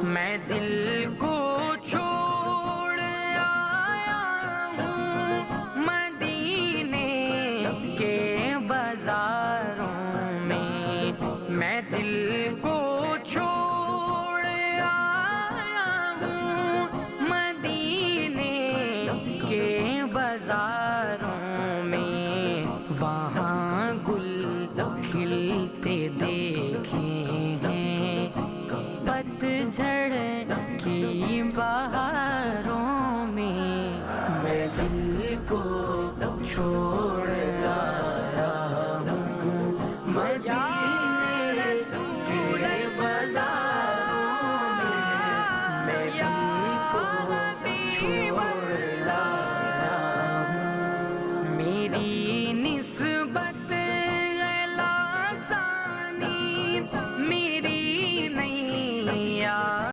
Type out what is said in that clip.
میں دل کو چھوڑ آیا ہوں مدینے کے بازاروں میں دل کو چھوڑ آیا ہوں مدینے کے بازاروں میں، وہاں گل کھلتے دیکھے ہیں پتجھڑ کی بہاروں میں دل کو چھوڑ